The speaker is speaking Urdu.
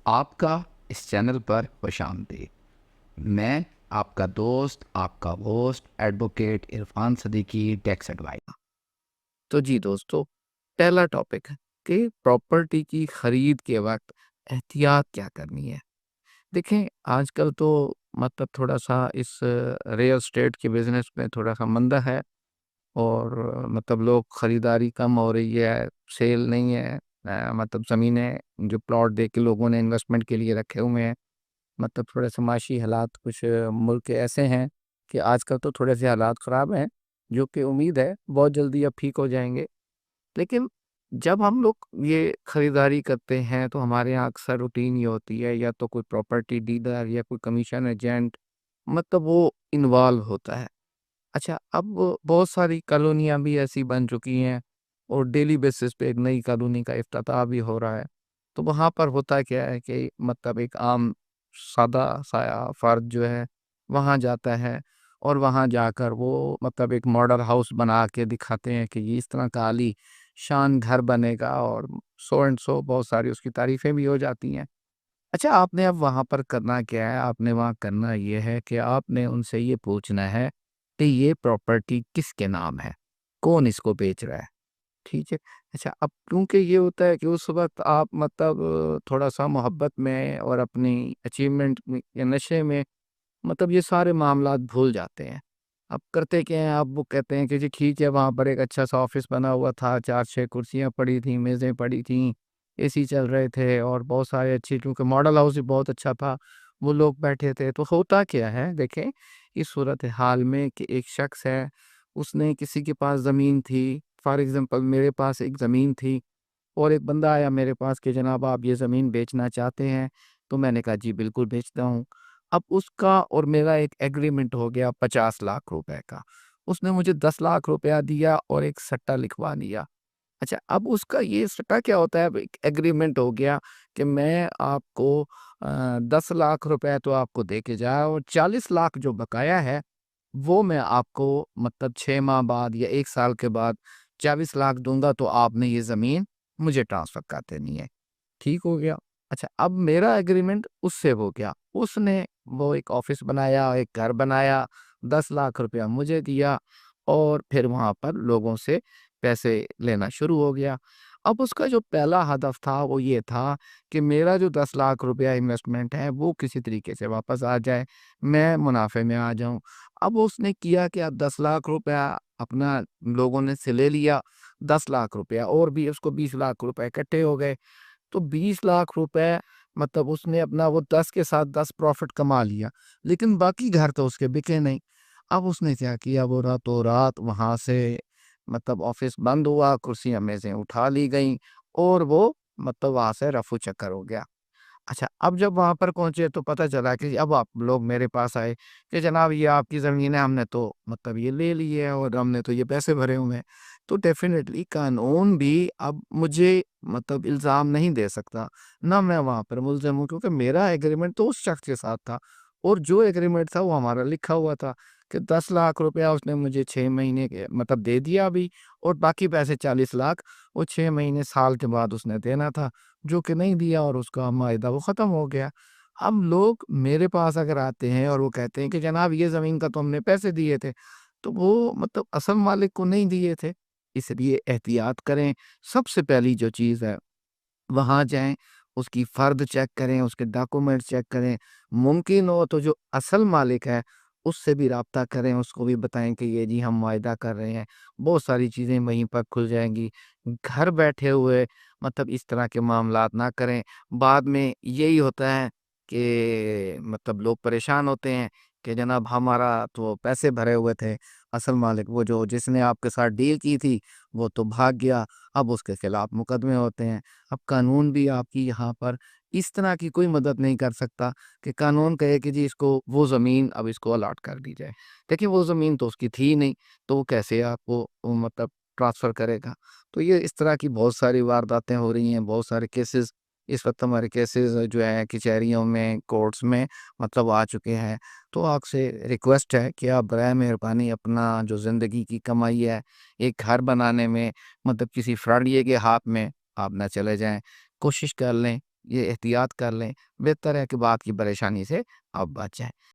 آپ کا اس چینل پر خوش آمدید۔ میں آپ کا دوست، آپ کا host advocate Irfan Siddiqui, tax adviser. تو جی دوستو، پہلا ٹاپک ہے کہ پراپرٹی کی خرید کے وقت احتیاط کیا کرنی ہے۔ دیکھیں، آج کل تو تھوڑا سا اس ریئل اسٹیٹ کے بزنس میں تھوڑا سا مندہ ہے، اور لوگ خریداری کم ہو رہی ہے، سیل نہیں ہے۔ زمینیں جو پلاٹ دے کے لوگوں نے انویسٹمنٹ کے لیے رکھے ہوئے ہیں، تھوڑے سے معاشی حالات کچھ ملک کے ایسے ہیں کہ آج کل تو تھوڑے سے حالات خراب ہیں، جو کہ امید ہے بہت جلدی اب ٹھیک ہو جائیں گے۔ لیکن جب ہم لوگ یہ خریداری کرتے ہیں تو ہمارے یہاں اکثر روٹین یہ ہوتی ہے، یا تو کوئی پراپرٹی ڈیلر یا کوئی کمیشن ایجنٹ وہ انوالو ہوتا ہے۔ اچھا، اب بہت ساری کالونیاں بھی ایسی بن چکی ہیں، اور ڈیلی بیسس پہ ایک نئی کالونی کا افتتاح بھی ہو رہا ہے۔ تو وہاں پر ہوتا کیا ہے کہ ایک عام سادہ سایہ فرد جو ہے وہاں جاتا ہے، اور وہاں جا کر وہ ایک ماڈل ہاؤس بنا کے دکھاتے ہیں کہ یہ اس طرح کا عالی شان گھر بنے گا، اور سو اینڈ سو بہت ساری اس کی تعریفیں بھی ہو جاتی ہیں۔ اچھا، آپ نے اب وہاں پر کرنا کیا ہے؟ آپ نے وہاں کرنا یہ ہے کہ آپ نے ان سے یہ پوچھنا ہے کہ یہ پراپرٹی کس کے نام ہے، کون اس کو بیچ رہا ہے، ٹھیک ہے۔ اچھا، اب کیونکہ یہ ہوتا ہے کہ اس وقت آپ تھوڑا سا محبت میں اور اپنی اچیومنٹ یا نشے میں یہ سارے معاملات بھول جاتے ہیں۔ اب کرتے کیا ہیں، آپ وہ کہتے ہیں کہ جی ٹھیک ہے، وہاں پر ایک اچھا سا آفس بنا ہوا تھا، 4-6 کرسیاں پڑی تھیں، میزیں پڑی تھیں، اے سی چل رہے تھے، اور بہت سارے اچھی، کیونکہ ماڈل ہاؤس بھی بہت اچھا تھا، وہ لوگ بیٹھے تھے۔ تو ہوتا کیا ہے، دیکھیں، اس صورتحال میں کہ ایک شخص ہے، اس نے کسی کے پاس زمین تھی، فار ایگزامپل میرے پاس ایک زمین تھی، اور ایک بندہ آیا میرے پاس کہ جناب آپ یہ زمین بیچنا چاہتے ہیں؟ تو میں نے کہا جی بالکل بیچتا ہوں۔ اب اس کا اور میرا ایک ایگریمنٹ ہو گیا 50 لاکھ روپے کا۔ اس نے مجھے 10 لاکھ روپیہ دیا اور ایک سٹا لکھوا دیا۔ اچھا، اب اس کا یہ سٹا کیا ہوتا ہے؟ اب ایک ایگریمنٹ ہو گیا کہ میں آپ کو 10 لاکھ روپے تو آپ کو دے کے جایا، اور 40 لاکھ جو بقایا ہے وہ میں آپ کو 6 ماہ بعد یا 1 سال کے بعد 24 لاکھ دوں گا، تو آپ نے یہ زمین مجھے ٹرانسفر کر دینی ہے۔ ٹھیک ہو گیا۔ اچھا، اب میرا ایگریمنٹ اس سے ہو گیا، اس نے وہ ایک آفس بنایا، ایک گھر بنایا، 10 لاکھ روپیہ مجھے دیا، اور پھر وہاں پر لوگوں سے پیسے لینا شروع ہو گیا۔ اب اس کا جو پہلا ہدف تھا وہ یہ تھا کہ میرا جو 10 لاکھ روپیہ انویسٹمنٹ ہے وہ کسی طریقے سے واپس آ جائے، میں منافع میں آ جاؤں۔ اب اس نے کیا کہ اب 10 لاکھ روپیہ اپنا لوگوں نے سے لے لیا، 10 لاکھ روپیہ اور بھی اس کو 20 لاکھ روپے اکٹھے ہو گئے۔ تو 20 لاکھ روپے اس نے اپنا وہ 10 کے ساتھ 10 پروفٹ کما لیا، لیکن باقی گھر تو اس کے بکے نہیں۔ اب اس نے کیا کیا، وہ راتوں رات وہاں سے آفس بند ہوا، کرسیاں میزیں اٹھا لی گئیں، اور وہ وہاں سے رفو چکر ہو گیا۔ اچھا، اب جب وہاں پر پہنچے تو پتہ چلا کہ اب آپ لوگ میرے پاس آئے کہ جناب یہ آپ کی زمین ہے، ہم نے تو یہ لے لی ہے، اور ہم نے تو یہ پیسے بھرے ہوئے ہیں۔ تو ڈیفینیٹلی قانون بھی اب مجھے الزام نہیں دے سکتا، نہ میں وہاں پر ملزم ہوں، کیونکہ میرا ایگریمنٹ تو اس شخص کے ساتھ تھا، اور جو ایگریمنٹ تھا وہ ہمارا لکھا ہوا تھا کہ 10 لاکھ روپیہ اس نے مجھے 6 مہینے کے دے دیا ابھی، اور باقی پیسے 40 لاکھ وہ 6 مہینے سال کے بعد اس نے دینا تھا، جو کہ نہیں دیا، اور اس کا معاہدہ وہ ختم ہو گیا۔ اب لوگ میرے پاس اگر آتے ہیں اور وہ کہتے ہیں کہ جناب یہ زمین کا تو ہم نے پیسے دیے تھے، تو وہ اصل مالک کو نہیں دیے تھے۔ اس لیے احتیاط کریں۔ سب سے پہلی جو چیز ہے، وہاں جائیں، اس کی فرد چیک کریں، اس کے ڈاکومنٹ چیک کریں، ممکن ہو تو جو اصل مالک ہے اس سے بھی رابطہ کریں، اس کو بھی بتائیں کہ یہ جی ہم معاہدہ کر رہے ہیں۔ بہت ساری چیزیں وہیں پر کھل جائیں گی۔ گھر بیٹھے ہوئے اس طرح کے معاملات نہ کریں۔ بعد میں یہی ہوتا ہے کہ لوگ پریشان ہوتے ہیں کہ جناب ہمارا تو پیسے بھرے ہوئے تھے، اصل مالک وہ جو جس نے آپ کے ساتھ ڈیل کی تھی وہ تو بھاگ گیا، اب اس کے خلاف مقدمے ہوتے ہیں۔ اب قانون بھی آپ کی یہاں پر اس طرح کی کوئی مدد نہیں کر سکتا کہ قانون کہے کہ جی اس کو وہ زمین اب اس کو الاٹ کر دی جائے۔ دیکھیں، وہ زمین تو اس کی تھی نہیں، تو وہ کیسے آپ کو ٹرانسفر کرے گا؟ تو یہ اس طرح کی بہت ساری وارداتیں ہو رہی ہیں، بہت سارے کیسز اس وقت ہمارے کیسز جو ہیں کچہریوں میں، کورٹس میں آ چکے ہیں۔ تو آپ سے ریکویسٹ ہے کہ آپ برائے مہربانی اپنا جو زندگی کی کمائی ہے ایک گھر بنانے میں کسی فراڈیے کے ہاتھ میں آپ نہ چلے جائیں۔ کوشش کر لیں یہ احتیاط کر لیں، بہتر ہے کہ بعد کی پریشانی سے آپ بچ جائیں۔